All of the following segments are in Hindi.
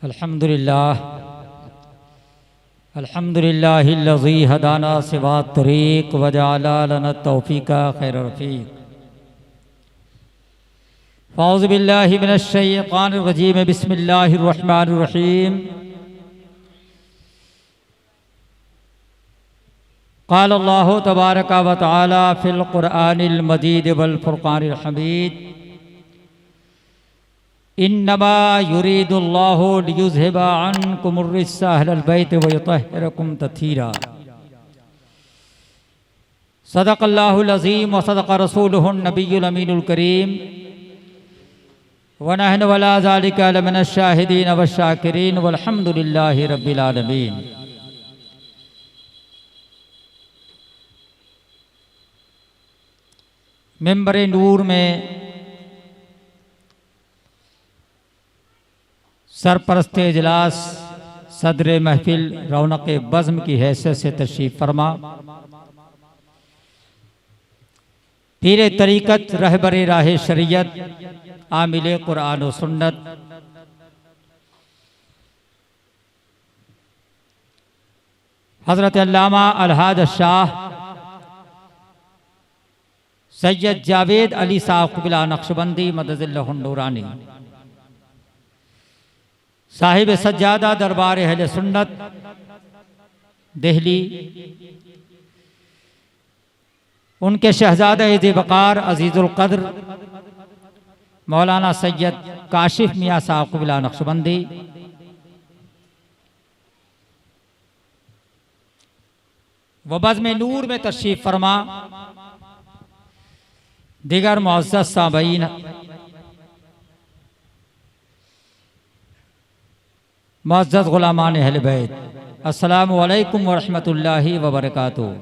अल्हम्दुलिल्लाह अल्हम्दुलिल्लाहिल्लज़ी हदाना सिवात तरीक़ व जअला लना तौफ़ीक़ा खैर रफ़ीक़। फ़ौज़ु बिल्लाहि मिनश शैतानिर रजीम बिस्मिल्लाहिर रहमानिर रहीम। क़ाल अल्लाहु तबारक व तआला फ़िल क़ुरआनिल मजीद वल फ़ुरक़ानिल हमीद। इन्नमा युरीदुल्लाहु लियुज़हिबा अन्कुमुर्रिज्सा अहलल बैत व युतहिरकुम तत्हीरा। सदक़ल्लाहुल अज़ीम व सदक़ रसूलुहुन नबियुल अमीनुल करीम व नहनु अला ज़ालिका लमिनश शाहिदीन व शाकिरीन वल्हम्दुलिल्लाहि रब्बिल आलमीन। मिंबर नूर में सरपरस्त इजलास सदर महफिल रौनक बज़्म की हैसियत से तशरीफ़ फरमा, पीर तरीक़त रहबर राह शरीयत आमिल कुरान व सुन्नत हज़रत अल्लामा अलहाज शाह सैयद जावेद अली साहब क़िबला नक्शबंदी मदज़िल्लहुन नूरानी साहिब सज्जादा दरबार अहले सुन्नत दिल्ली, उनके शहजादा ज़ी वक़ार अज़ीज़ुल क़द्र मौलाना सैयद काशिफ मियाँ साहब क़िबला नक्शबंदी, व बज़्म नूर में तशरीफ़ फरमा दिगर मुअज़्ज़ज़ सामीईन, मुअज़्ज़ज़ ग़ुलामान अहले बैत, अस्सलामु अलैकुम व रहमतुल्लाहि व बरकातुहू।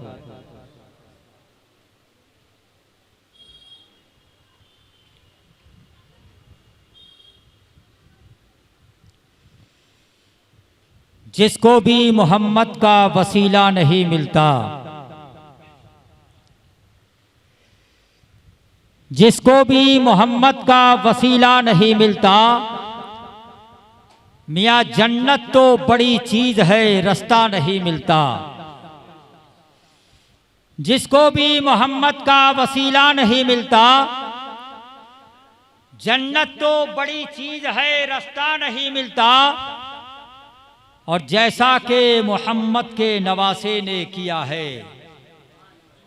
जिसको भी मोहम्मद का वसीला नहीं मिलता, जिसको भी मोहम्मद का वसीला नहीं मिलता, मियाँ जन्नत तो बड़ी चीज है रास्ता नहीं मिलता। जिसको भी मोहम्मद का वसीला नहीं मिलता, जन्नत तो बड़ी चीज है रास्ता नहीं मिलता। और जैसा कि मोहम्मद के नवासे ने किया है,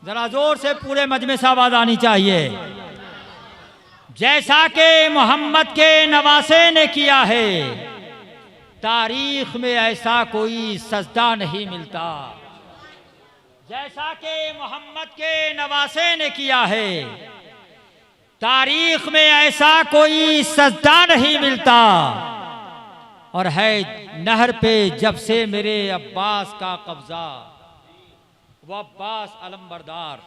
जरा जोर से पूरे मजमे से आवाज आनी चाहिए। जैसा कि मोहम्मद के नवासे ने किया है, तारीख में ऐसा कोई सजदा नहीं मिलता। जैसा कि मोहम्मद के नवासे ने किया है, तारीख में ऐसा कोई सजदा नहीं मिलता। और है नहर पे जब से मेरे अब्बास का कब्जा, वो अब्बास अलमबरदार।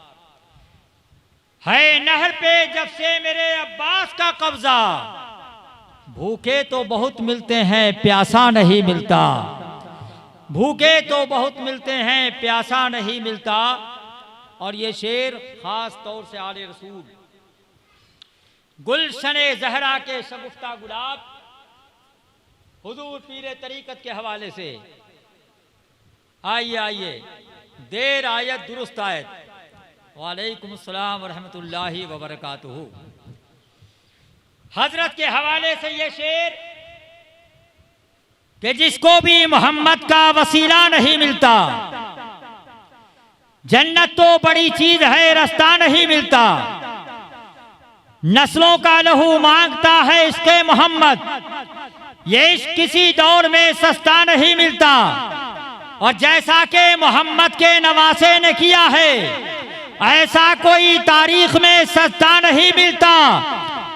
है नहर पे जब से मेरे अब्बास का कब्जा, भूखे तो बहुत मिलते हैं प्यासा नहीं मिलता। भूखे तो बहुत मिलते हैं प्यासा नहीं मिलता। और ये शेर खास तौर से आले रसूल गुलशने ज़हरा के शगुफ्ता गुलाब हुजूर पीर तरीक़त के हवाले से। आइए आइए, देर आयत दुरुस्त आयत। वालेकुम अस्सलाम व रहमतुल्लाहि व बरकातुहू। हजरत के हवाले से ये शेर कि जिसको भी मोहम्मद का वसीला नहीं मिलता, जन्नत तो बड़ी चीज है रास्ता नहीं मिलता। नस्लों का लहू मांगता है इसके मोहम्मद, ये इश्क किसी दौर में सस्ता नहीं मिलता। और जैसा कि मोहम्मद के नवासे ने किया है, ऐसा कोई तारीख में सस्ता नहीं मिलता।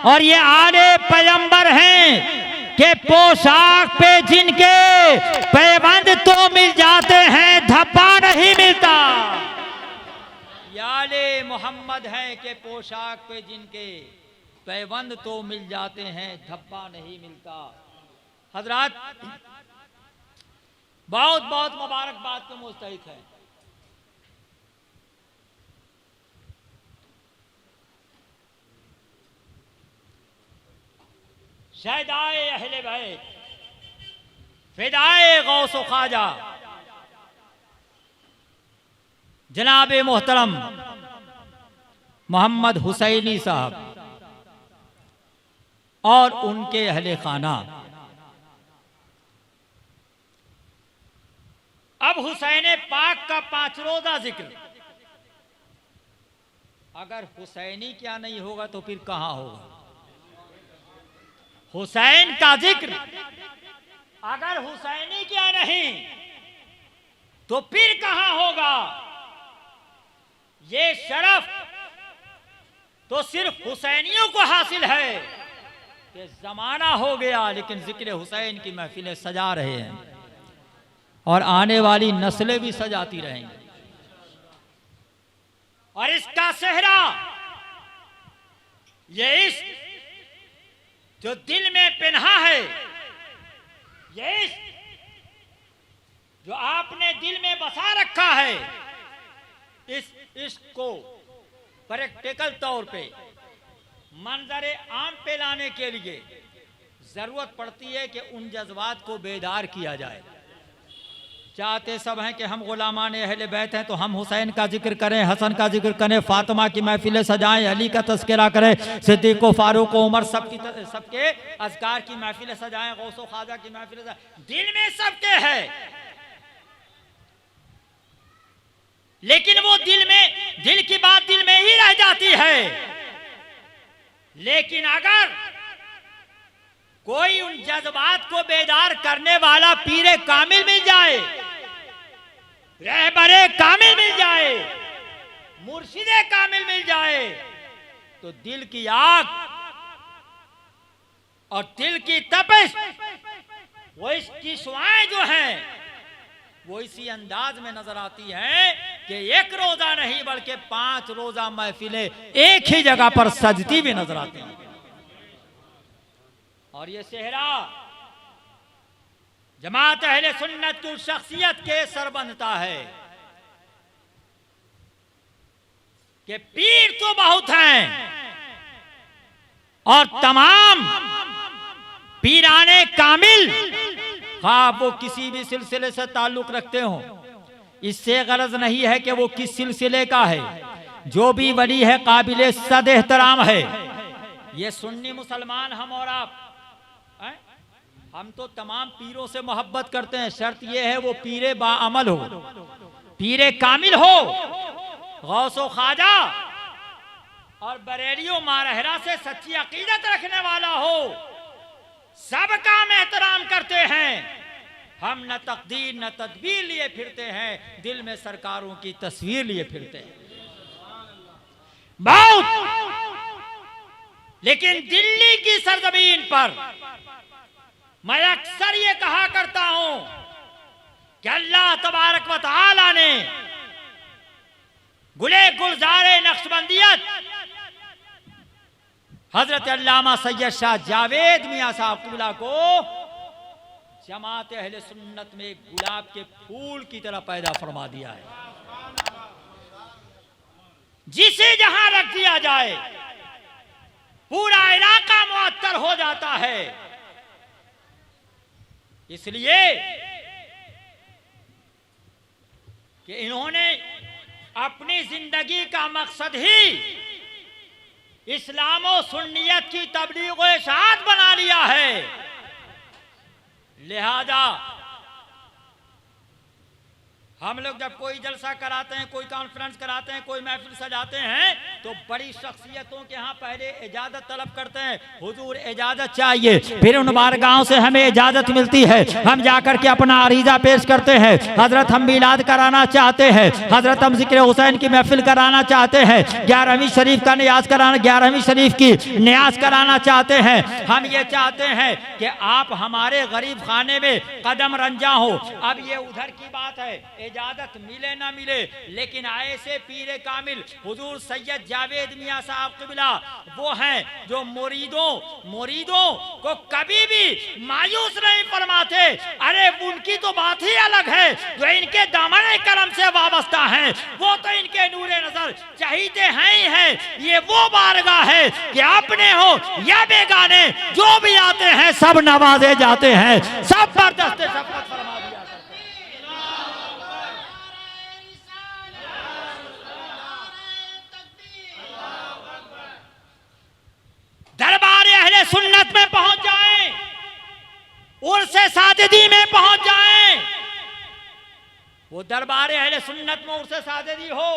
और ये आले पैगंबर हैं कि पोशाक पे जिनके पैबंद तो मिल जाते हैं, धब्बा नहीं मिलता। ये आले मोहम्मद हैं कि पोशाक पे जिनके पैबंद तो मिल जाते हैं, धब्बा नहीं मिलता। हजरात, बहुत बहुत मुबारकबाद के मुस्तहिक है। शहदाए अहले बैत फिदाए गौसो ख्वाजा जनाब मोहतरम मोहम्मद हुसैनी साहब और उनके अहले खाना। अब हुसैन पाक का 5 रोजा जिक्र, अगर हुसैनी क्या नहीं होगा तो फिर कहां होगा? हुसैन का जिक्र अगर हुसैनी क्या नहीं तो फिर कहां होगा? ये शरफ तो सिर्फ हुसैनियों को हासिल है कि जमाना हो गया लेकिन जिक्र हुसैन की महफिलें सजा रहे हैं और आने वाली नस्लें भी सजाती रहेंगी। और इसका सेहरा ये इश्क जो दिल में पिन्हा है, ये इश्क जो आपने दिल में बसा रखा है, इस इश्क को प्रैक्टिकल तौर पे मंजरे आम पे लाने के लिए जरूरत पड़ती है कि उन जज्बात को बेदार किया जाए। चाहते सब हैं कि हम गुलामान अहले बैत हैं तो हम हुसैन का जिक्र करें, हसन का जिक्र करें, फातिमा की महफिलें सजाएं, अली का तस्करा करें, सिद्दीक फारूक उमर सबके अज़कार की महफिलें सजाएं, गौसो ख्वाजा की महफिलें सजाएं। दिल में सबके है, लेकिन वो दिल की बात दिल में ही रह जाती है। लेकिन अगर कोई उन जज्बात को बेदार करने वाला पीरे कामिल मिल जाए, रहबरे कामिल मिल जाए, मुर्शिदे कामिल मिल जाए, तो दिल की आग और दिल की तपिश, वो इसकी शुआएं जो हैं वो इसी अंदाज में नजर आती है कि एक रोजा नहीं बल्कि 5 रोजा महफिलें एक ही जगह पर सजती भी नजर आती हैं। और ये सेहरा जमात अहले सुन्नत की शख्सियत के सर बनता है कि पीर तो बहुत हैं और तमाम पीराने कामिल वो किसी भी सिलसिले से ताल्लुक रखते हो, इससे गरज नहीं है कि वो किस सिलसिले का है। जो भी वली है काबिले सद एहतराम है। ये सुन्नी मुसलमान हम और आप हम तो तमाम पीरों से मोहब्बत करते हैं, शर्त ये है वो पीरे बाअमल हो, पीरे कामिल हो, गौसो ख्वाजा और बरेलियों मारहरा से सच्ची अकीदत रखने वाला हो। सबका हम एहतराम करते हैं, हम न तकदीर न तदबीर लिए फिरते हैं, दिल में सरकारों की तस्वीर लिए फिरते हैं बहुत। लेकिन दिल्ली की सरजमीन पर मैं अक्सर ये कहा करता हूं कि अल्लाह तबारक व तआला ने गुले गुलजारे नक्शबंदियत हजरत अल्लामा सैयद शाह जावेद मियां साहब क़िबला को जमात अहले सुन्नत में गुलाब के फूल की तरह पैदा फरमा दिया है। जिसे जहां रख दिया जाए पूरा इलाका मुअत्तर हो जाता है। इसलिए कि इन्होंने अपनी जिंदगी का मकसद ही इस्लाम और सुन्नियत की तबलीग व इशाअत बना लिया है। लिहाजा हम लोग जब कोई जलसा कराते हैं, कोई कॉन्फ्रेंस कराते हैं, कोई महफिल सजाते हैं तो बड़ी शख्सियतों के यहाँ पहले इजाजत तलब करते हैं, हुजूर इजाजत चाहिए, फिर उन बारगाहों से हमें इजाजत मिलती है, हम जाकर के अपना अरीजा पेश करते हैं, हजरत हम मिलाद कराना चाहते हैं, हजरत हम जिक्र हुसैन की महफिल कराना चाहते हैं, 11वीं शरीफ का नियाज कराना, 11वीं शरीफ की नियाज कराना चाहते हैं। हम ये चाहते हैं कि आप हमारे गरीब खाने में कदम रंजा हो। अब ये उधर की बात है, इजाजत मिले ना मिले, लेकिन ऐसे पीरे कामिल हुजूर सैयद जावेद मियां साहब क़िबला वो हैं जो मुरीदों को कभी भी मायूस नहीं फरमाते। अरे उनकी तो बात ही अलग है, जो इनके दामन करम से वाबस्ता हैं, वो तो इनके नूरे नजर चाहते हैं ही हैं। ये वो बारगाह है कि अपने हो या बेगाने जो भी आते हैं सब नवाजे जाते हैं, सब जबरदस्त शफकत फरमा दिया करते हैं। दरबार अहले सुन्नत में पहुंच जाएं, उर्से साजिदी में पहुंच जाएं। वो दरबार अहले सुन्नत में उर्से साजिदी हो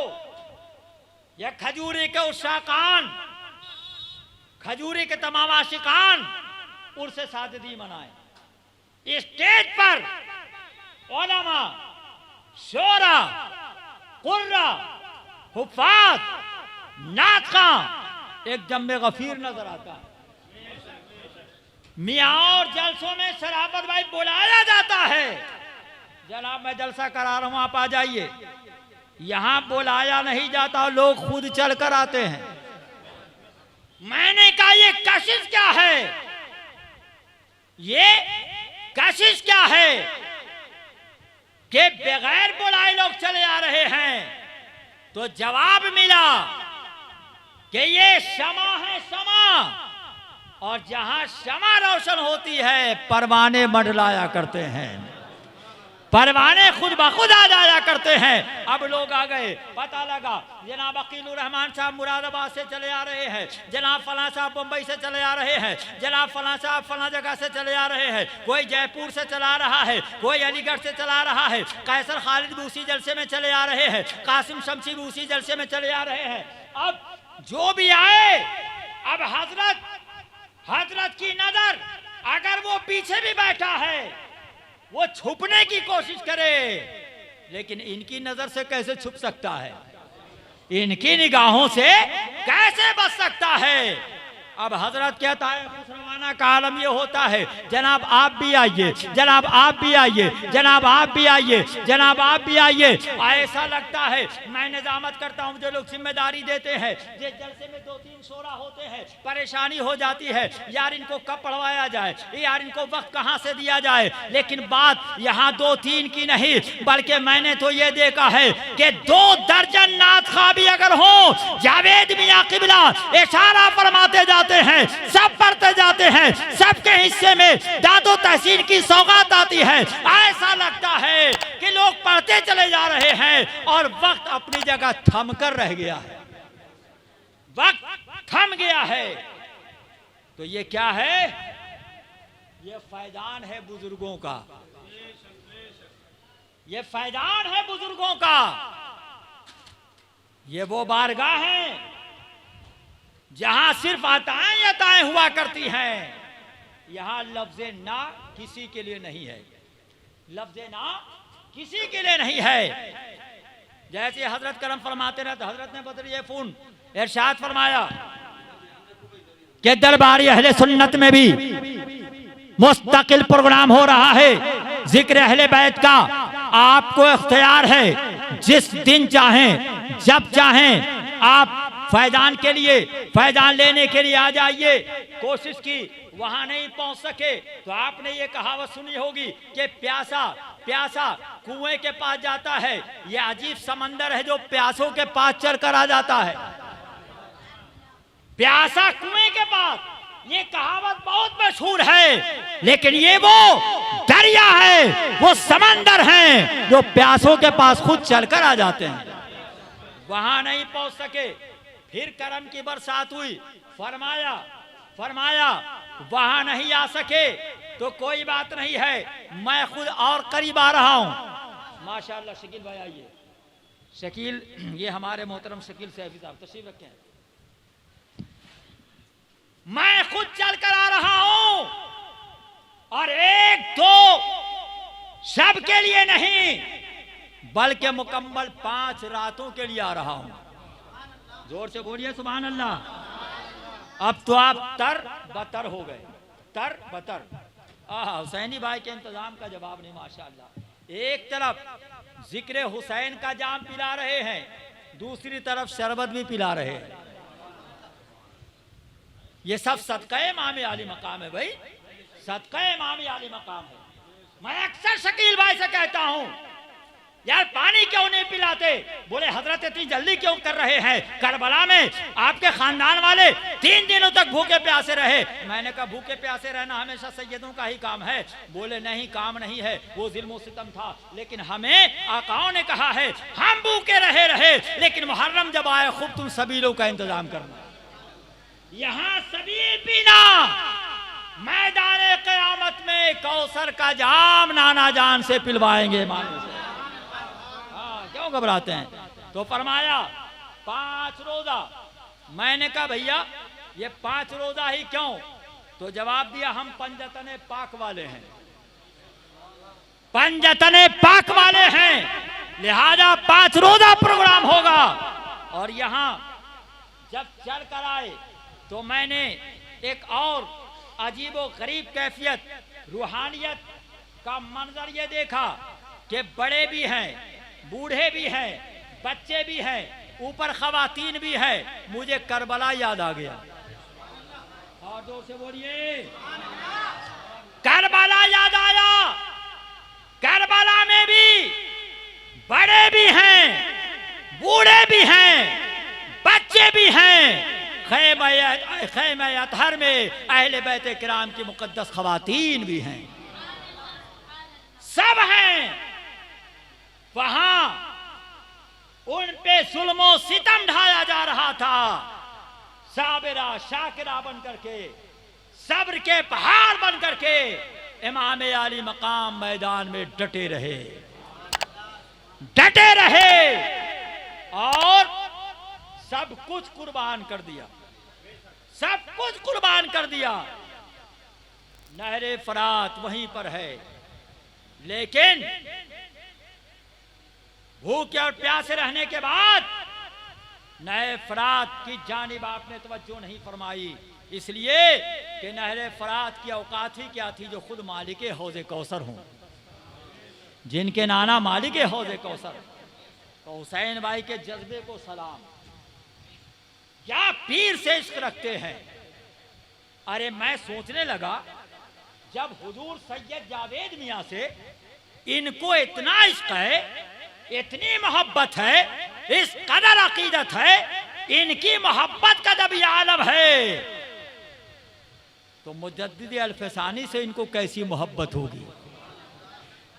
या खजूरी के उशाकान, खजूरी के तमाम आशिकान उर्से साजिदी मनाएं। स्टेज पर उलमा, शोरा, कुर्रा, हुफ़ाज़, नाक़ा एक जम्मे गफीर नजर आता है। मियाँ और जलसों में शराबत भाई बुलाया जाता है, जनाब मैं जलसा करा रहा हूं आप आ जाइए। यहां बुलाया नहीं जाता, लोग खुद चल कर आते हैं। मैंने कहा ये कशिश क्या है, ये कशिश क्या है कि बगैर बुलाए लोग चले आ रहे हैं। तो जवाब मिला कि ये शमा है, शमा, और जहां शमा रोशन होती है परवाने मंडलाया करते हैं, परवाने खुद ब खुद आ जाया करते हैं। अब लोग आ गए, पता लगा जनाब अकीलुर रहमान साहब मुरादाबाद से चले आ रहे हैं, जनाब फलां साहब मुंबई से चले आ रहे हैं, जनाब फलां साहब फलां जगह से चले आ रहे हैं, कोई जयपुर से चला रहा है, कोई अलीगढ़ से चला रहा है, कैसर खालिद भी उसी जलसे में चले आ रहे हैं, कासिम शमसी भी उसी जलसे में चले आ रहे हैं। अब जो भी आए, अब हजरत की नजर अगर वो पीछे भी बैठा है वो छुपने की कोशिश करे, लेकिन इनकी नजर से कैसे छुप सकता है, इनकी निगाहों से कैसे बच सकता है। अब हजरत कहता है खुसरवाना का आलम ये होता है, जनाब आप भी आइए, जनाब आप भी आइए, जनाब आप भी आइए, जनाब आप भी आइए। ऐसा लगता है मैं निजामत करता हूँ, जो लोग जिम्मेदारी देते हैं, जिस जलसे में 2-3 शोरा होते हैं, परेशानी हो जाती है यार इनको कब पढ़वाया जाए, यार इनको वक्त कहाँ से दिया जाए। लेकिन बात यहाँ 2-3 की नहीं, बल्कि मैंने तो ये देखा है कि 2 दर्जन नात खा भी अगर हो, जावेद मियां किबला इशारा फरमाते जाते हैं, सब पढ़ते जाते हैं, सबके हिस्से में दादो तहसीन की सौगात आती है। ऐसा लगता है कि लोग पढ़ते चले जा रहे हैं और वक्त अपनी जगह थम कर रह गया है, वक्त थम गया है। तो ये क्या है, ये फैजान है बुजुर्गों का, ये फैजान है बुजुर्गों का, ये वो बारगाह है जहां सिर्फ अताएं अताएं हुआ करती हैं। यहां लफ्ज़े ना किसी के लिए नहीं है, लफ्ज़े ना किसी के लिए नहीं है। जैसे हजरत करम फरमाते रहते, हजरत ने बदरिए फून इरशाद फरमाया कि दरबार अहले सुन्नत में भी मुस्तकिल प्रोग्राम हो रहा है जिक्र अहले बैत का। आपको इख्तियार है, जिस दिन चाहें जब चाहें आप फैजान के लिए, फैजान लेने के लिए आ जाइए। कोशिश की वहां नहीं पहुंच सके तो आपने ये कहावत सुनी होगी कि प्यासा प्यासा कुएं के पास जाता है। ये अजीब समंदर है जो प्यासों के पास चढ़कर आ जाता है, प्यासा कुएं के पास। ये कहावत बहुत मशहूर है, लेकिन ये वो दरिया है, वो समंदर है जो प्यासों के पास खुद चलकर आ जाते हैं। वहां नहीं पहुंच सके, फिर करम की बरसात हुई, फरमाया वहां नहीं आ सके तो कोई बात नहीं है, मैं खुद और करीब आ रहा हूं। माशाअल्लाह शकील भाई आइए, शकील ये हमारे मोहतरम शकील सैफी साहब तशरीफ रखे हैं। मैं खुद चल कर आ रहा हूं और 1-2 सबके लिए नहीं बल्कि मुकम्मल 5 रातों के लिए आ रहा हूं। जोर से बोलिए सुभान अल्लाह। अब तो आप तर बतर हो गए, तर बतर। हुसैनी भाई के इंतजाम का जवाब नहीं माशाअल्लाह। एक तरफ जिक्र हुसैन का जाम पिला रहे हैं, दूसरी तरफ शरबत भी पिला रहे हैं। ये सब सदका इमाम आली मकाम है भाई, सदका इमाम आली मकाम है। मैं अक्सर शकील भाई से कहता हूं यार पानी क्यों नहीं पिलाते? बोले हजरत इतनी जल्दी क्यों कर रहे हैं? करबला में आपके खानदान वाले 3 दिनों तक भूखे प्यासे रहे। मैंने कहा भूखे प्यासे रहना हमेशा सैयदों का ही काम है। बोले नहीं, काम नहीं है, वो जुल्म सितम था, लेकिन हमें आकाओं ने कहा है हम भूखे रहे, लेकिन मुहर्रम जब आए खूब तुम सभी लोग का इंतजाम करना, यहां सभी पीना, मैदान क़यामत में कौसर का जाम नाना जान से पिलवाएंगे मानो से। क्यों घबराते हैं? तो फरमाया 5 रोजा। मैंने कहा भैया ये 5 रोजा ही क्यों? तो जवाब दिया हम पंजतने पाक वाले हैं, पंजतने पाक वाले हैं, लिहाजा 5 रोजा प्रोग्राम होगा। और यहां जब चढ़ कर आए तो मैंने एक और अजीबो गरीब कैफियत, रूहानियत का मंजर ये देखा कि बड़े भी हैं, बूढ़े भी हैं, बच्चे भी हैं, ऊपर खवातीन भी है। मुझे करबला याद आ गया। और जोर से बोलिए, करबला याद आया। करबला में भी बड़े भी हैं, बूढ़े भी हैं, बच्चे भी हैं। खैमा अतहर में अहले बैत किराम की मुकद्दस खवातीन भी हैं, सब हैं। वहां उन पे जुल्मो सितम ढाया जा रहा था। साबिरा शाकिरा बन करके, सब्र के पहाड़ बन करके इमाम आली मकाम मैदान में डटे रहे और सब कुछ कुर्बान कर दिया, सब कुछ कुर्बान कर दिया। नहरे फरात वहीं पर है, लेकिन भूखे और प्यासे रहने के बाद नहरे फरात की जानिब आपने तवज्जो नहीं फरमाई, इसलिए कि नहरे फरात की औकात ही क्या थी जो खुद मालिक हौज़े कौसर हों, जिनके नाना मालिक हौज़े कौसर। तो हुसैन भाई के जज्बे को सलाम। क्या पीर से इश्क रखते हैं। अरे मैं सोचने लगा जब हुजूर सैयद जावेद मियां से इनको इतना इश्क है, इतनी मोहब्बत है, इस कदर अकीदत है, इनकी मोहब्बत का जब आलम है, तो मुजद्दिद अल-फसानी से इनको कैसी मोहब्बत होगी,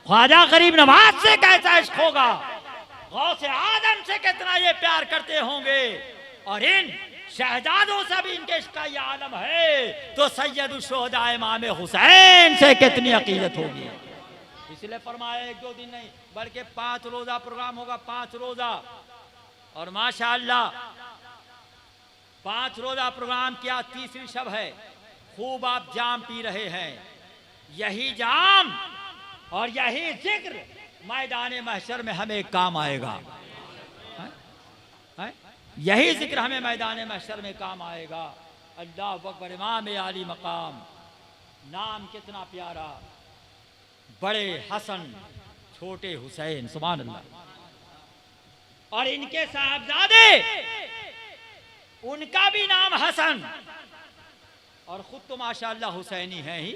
ख्वाजा गरीब नवाज से कैसा इश्क होगा, गौसे आदम से कितना ये प्यार करते होंगे, और इन शहजादों से भी इनके इश्क का ये आलम है, तो सैयद शुहदा इमाम हुसैन से कितनी अकीदत होगी। इसलिए फरमाया 1-2 दिन नहीं बल्कि 5 रोजा प्रोग्राम होगा, 5 रोजा। और माशाअल्लाह 5 रोजा प्रोग्राम किया, तीसरी शब है, खूब आप जाम पी रहे हैं। यही जाम और यही जिक्र मैदान महशर में हमें काम आएगा, यही जिक्र हमें मैदान महशर में काम आएगा। अल्लाह अकबर, इमाम आली मकाम, नाम कितना प्यारा, बड़े हसन छोटे हुसैन, सुभान अल्लाह। और इनके साहबजादे, उनका भी नाम हसन, और खुद तो माशाअल्लाह हुसैनी है ही,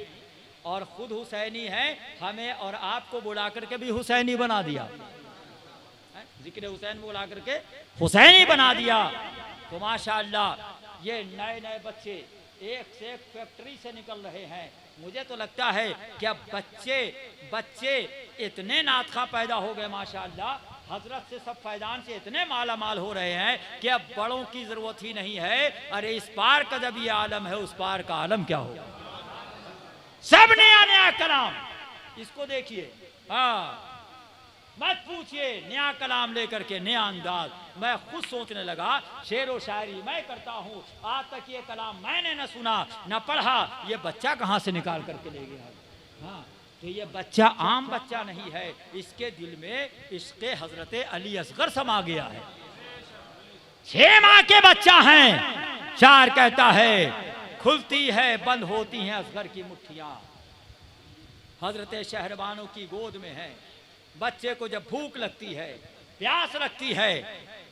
और खुद हुसैनी है, हमें और आपको बुला करके भी हुसैनी बना दिया, जिक्र हुसैन बुला करके हुसैनी बना दिया। तो माशाअल्लाह ये नए नए बच्चे एक से एक फैक्ट्री से निकल रहे हैं। मुझे तो लगता है कि अब बच्चे इतने नातखा पैदा हो गए माशाअल्लाह, हजरत से सब फैदान से इतने माला माल हो रहे हैं कि अब बड़ों की जरूरत ही नहीं है। अरे इस पार का जब ये आलम है, उस पार का आलम क्या होगा। सब नया नया कलाम, इसको देखिए, हाँ मत पूछिए, नया कलाम लेकर के नया अंदाज। मैं खुद सोचने लगा शेरो शायरी मैं करता हूँ, आज तक ये कलाम मैंने न सुना न पढ़ा, ये बच्चा कहाँ से निकाल करके ले गया। हाँ तो ये बच्चा आम बच्चा नहीं है, इसके दिल में इश्क़े हजरत अली असगर समा गया है। 6 माह के बच्चा हैं, शायर कहता है खुलती है बंद होती हैं असगर की मुट्ठियां, हजरत शहरबानों की गोद में है। बच्चे को जब भूख लगती है, प्यास लगती है,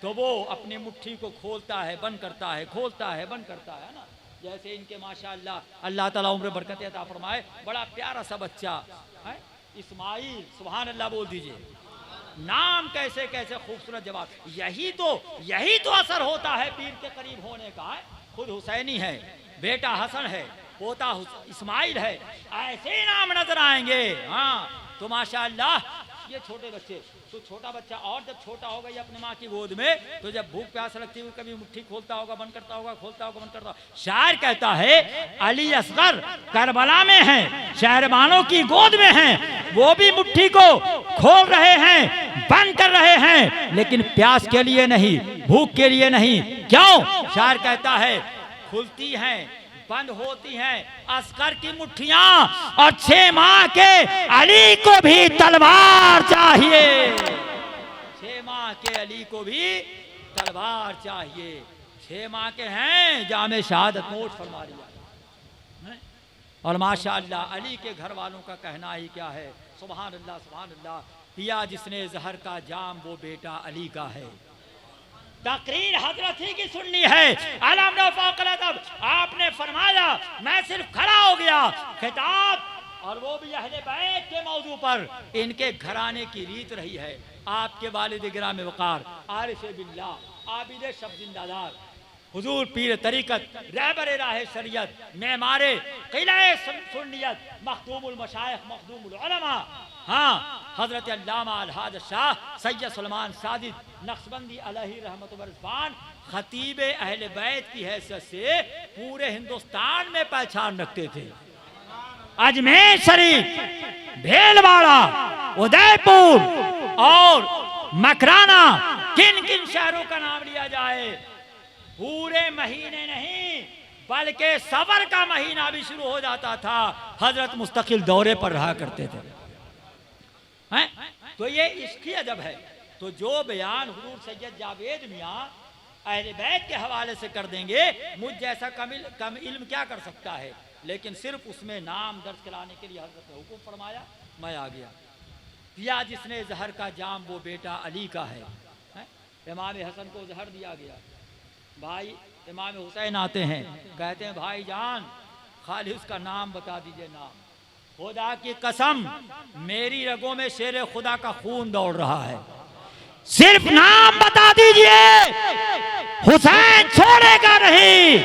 तो वो अपनी मुट्ठी को खोलता है, बंद करता है, खोलता है, बंद करता है ना। जैसे इनके माशाअल्लाह अल्लाह ताला उम्र बरकत अता फरमाए, बड़ा प्यारा सा बच्चा है इस्माइल, सुभान अल्लाह बोल दीजिए। नाम कैसे कैसे खूबसूरत जवाब। यही तो असर होता है पीर के करीब होने का। खुद हुसैनी है, बेटा हसन है, पोता इस्माइल है, ऐसे नाम नजर आएंगे। हाँ तो माशाअल्लाह ये छोटे बच्चे, तो छोटा बच्चा और जब छोटा होगा ये अपने माँ की गोद में, तो जब भूख प्यास लगती है कभी मुट्ठी खोलता होगा बंद करता होगा, खोलता होगा बंद करता होगा। शायर कहता है अली असगर करबला में है, शहरबानों की गोद में हैं, वो भी मुट्ठी को खोल रहे हैं, बंद कर रहे हैं, लेकिन प्यास के लिए नहीं, भूख के लिए नहीं। क्यों? शायर कहता है खुलती हैं बंद होती हैं असगर की मुट्ठियां, और 6 माह के अली को भी तलवार चाहिए। 6 माह के अली को भी तलवार चाहिए। 6 माह के हैं जामे शहादत नोट फरमा लिया। और माशाअल्लाह अली के घर वालों का कहना ही क्या है, सुभान अल्लाह सुभान अल्लाह। पिया जिसने जहर का जाम वो बेटा अली का है। तकरीर हजरत ही की सुननी है। आपने फरमाया मैं सिर्फ खड़ा हो गया, खिताब और वो भी अहले बैत के मौजू पर। इनके घराने की रीत रही है, आपके वालिद गिराम वकार आरिफ बिल्लाह आबिद शब जिंदादार हुजूर पीर तरीकत रहबर राह शरीयत मेमारे किले सुन्नियत मखदूमुल मशाइख मखदूमुल उलमा, हाँ हजरत अल्लामा अलहाज शाह सैयद सलमान सादिद नक्शबंदी अलैहि रहमत व रिज़वान खतीब अहले बैत की हैसियत से पूरे हिंदुस्तान में पहचान रखते थे। अजमेर शरीफ, भीलवाड़ा, उदयपुर और मकराना, किन किन शहरों का नाम लिया जाए, पूरे महीने नहीं बल्कि सफर का महीना भी शुरू हो जाता था, हजरत मुस्तकिल दौरे पर रहा करते थे। हैं? तो ये इसकी अदब है। तो जो बयान हुजूर सैयद जावेद मियाँ अहले बैत के हवाले से कर देंगे, मुझ जैसा कम इल्म क्या कर सकता है, लेकिन सिर्फ उसमें नाम दर्ज कराने के लिए हजरत ने हुक्म फरमाया, मैं आ गया। पिया जिसने जहर का जाम वो बेटा अली का है। इमाम हसन को जहर दिया गया, भाई इमाम हुसैन आते हैं, कहते हैं भाई जान खाली उसका नाम बता दीजिए। नाम खुदा की कसम मेरी रगों में शेर खुदा का खून दौड़ रहा है, सिर्फ नाम बता दीजिए, हुसैन छोड़ेगा नहीं।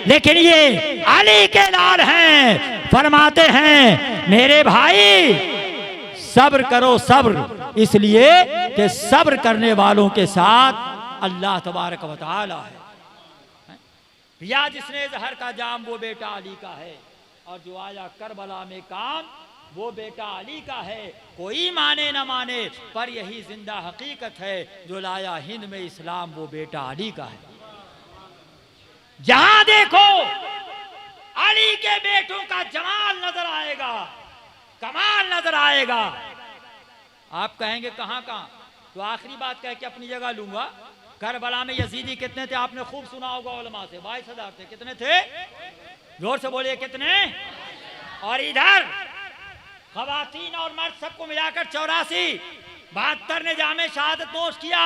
लेकिन ये अली के लाल हैं, फरमाते हैं मेरे भाई सब्र करो सब्र, इसलिए कि सब्र करने वालों के साथ अल्लाह तबारक व तआला है। या जिसने जहर का जाम वो बेटा अली का है, और जो आया करबला में काम वो बेटा अली का है। कोई माने न माने पर यही जिंदा हकीकत है, जो लाया हिंद में इस्लाम वो बेटा अली का है। जहां देखो अली के बेटों का जमाल नजर आएगा, कमाल नजर आएगा। आप कहेंगे कहां कहां, तो आखिरी बात कह के अपनी जगह लूंगा। करबला में यजीदी कितने थे आपने खूब सुना होगा उलमा से, 22,000 थे। कितने थे? जोर से बोलिए कितने? और इधर खवातीन और मर्द सबको मिलाकर 84, 72 ने जामे शहादत नोश किया।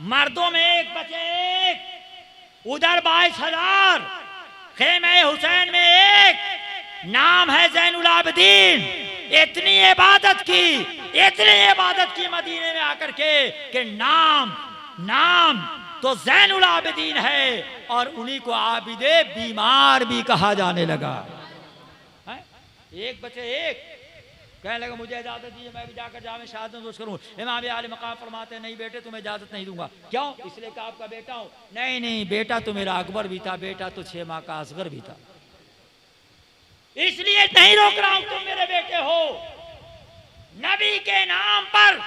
मर्दों में 1 बचे 1, उधर 22,000, खेमे हुसैन में 1, नाम है जैनुल आबिदीन। इतनी इबादत की मदीने में आकर के नाम तो जैनुल आबिदीन है, और उन्हीं को आबिदे बीमार भी कहा जाने लगा। 1 बचे 1, कहने लगा मुझे इजाजत दीजिए मैं भी जाकर जामे शहादत नोश करूं। इमाम आले मकाम फरमाते हैं नहीं बेटे तुम्हें इजाजत नहीं दूंगा। क्यों? इसलिए कि आपका बेटा हूं। नहीं बेटा तो मेरा अकबर भी था, बेटा तो 6 माह का असगर भी था, इसलिए नहीं रोक रहा हूं, तुम मेरे बेटे हो। नबी के नाम पर,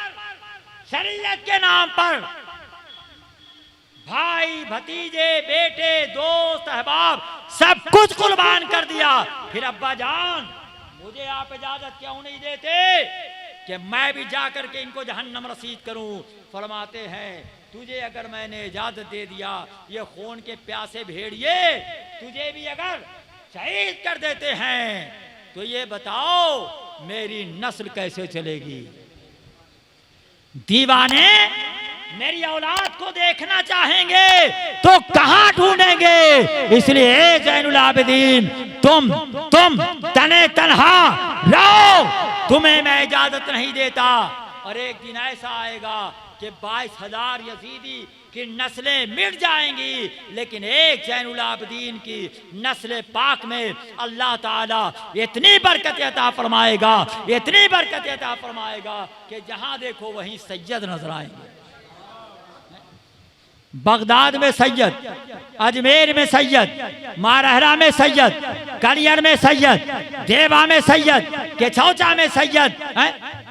शरीयत के नाम पर भाई भतीजे बेटे दोस्त अहबाब सब कुछ कुर्बान कर दिया। फिर अब्बा जान मुझे आप इजाजत क्यों नहीं देते कि मैं भी जाकर के इनको जहन्नम रसीद करूं? फरमाते हैं तुझे अगर मैंने इजाजत दे दिया, ये खून के प्यासे भेड़िए तुझे भी अगर शहीद कर देते हैं, तो ये बताओ मेरी नस्ल कैसे चलेगी? दीवाने मेरी औलाद को देखना चाहेंगे तो कहां ढूंढेंगे? इसलिए जैनुल आबिदीन तुम तने तन्हा रहो, तुम्हें मैं इजाजत नहीं देता। और एक दिन ऐसा आएगा कि 22,000 यजीदी की नस्लें मिट जाएंगी, लेकिन एक ज़ैनुल आबिदीन की नस्ल पाक में अल्लाह ताला इतनी बरकत अता फरमाएगा, इतनी बरकत अता फरमाएगा कि जहां देखो वहीं सैयद नजर आएंगे। बगदाद में सैयद, अजमेर में सैयद, मारहरा में सैयद, कलियर में सैयद, देवा में सैयद, केचौचा में सैयद,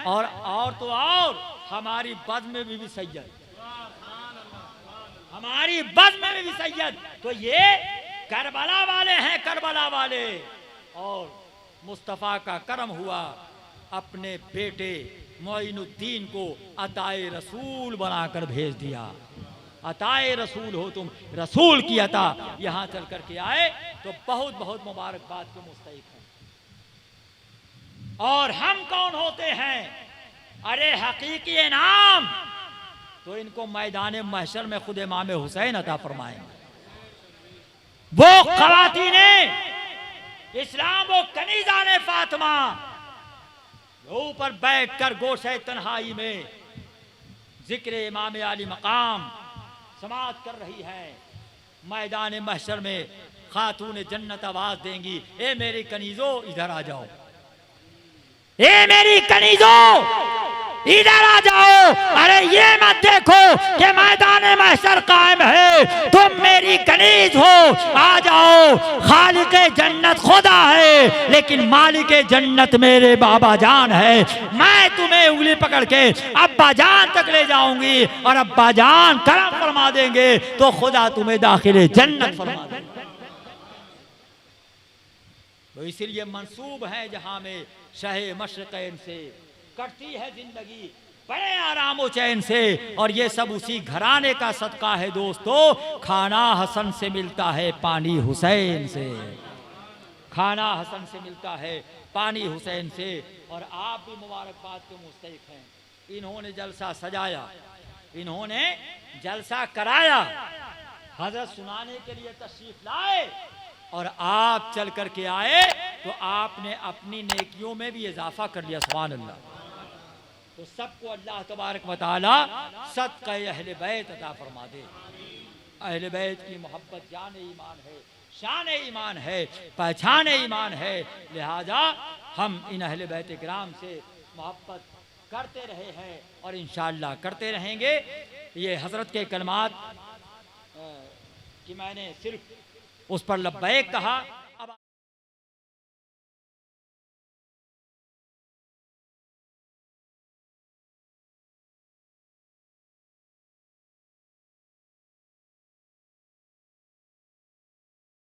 और तो और हमारी बज़्म में भी सैयद, हमारी बज़्म में भी सैयद। तो ये करबला वाले हैं, करबला वाले। और मुस्तफ़ा का करम हुआ, अपने बेटे मोइनुद्दीन को अताए रसूल बनाकर भेज दिया। अताए रसूल हो तुम, रसूल की अता यहां चल करके आए तो बहुत बहुत मुबारकबाद के मुस्तहिक हैं। और हम कौन होते हैं? अरे हकीकी इनाम तो इनको मैदान महशर में खुद इमाम हुसैन अता फरमाएंगे। वो ख़वातीने इस्लाम, वो कनीज़ाने फातिमा ऊपर बैठकर गोशे तन्हाई में जिक्र इमाम आली मकाम समात कर रही है। मैदान महशर में खातून जन्नत आवाज देंगी, ए मेरी कनीजो इधर आ जाओ, ए मेरी कनीजो इधर आ जाओ। अरे ये मत देखो कि मैदान महशर कायम है, तुम मेरी कनीज हो, आ जाओ। खालिक जन्नत खुदा है, लेकिन मालिक जन्नत मेरे बाबा जान है। मैं तुम्हें उंगली पकड़ के अब्बा जान तक ले जाऊंगी और अब्बा जान करम फरमा देंगे तो खुदा तुम्हें दाखिले जन्नत फरमा देंगे। तो इसलिए मंसूब है जहां में शहे मशरक़ैन से कटती है जिंदगी बड़े आराम और चैन से। और ये सब उसी घराने का सदका है दोस्तों। खाना हसन से मिलता है, पानी हुसैन से। खाना हसन से मिलता है, पानी हुसैन से। और आप भी मुबारकबाद के मुस्तहिक हैं। इन्होंने जलसा सजाया, इन्होंने जलसा कराया, हजरत सुनाने के लिए तशरीफ लाए और आप चल करके आए तो आपने अपनी नेकियों में भी इजाफा कर लिया। सुभान अल्लाह। तो सबको अल्लाह तबारक व तआला सदक़े अहले बैत अता फरमा दे। अहले बैत की मोहब्बत जान ईमान है, शान ईमान है, पहचान ईमान है। लिहाजा हम इन अहले बैत किराम से मोहब्बत करते रहे हैं और इंशाअल्लाह करते रहेंगे। ये हजरत के कलमात कि मैंने सिर्फ उस पर लब्बैक कहा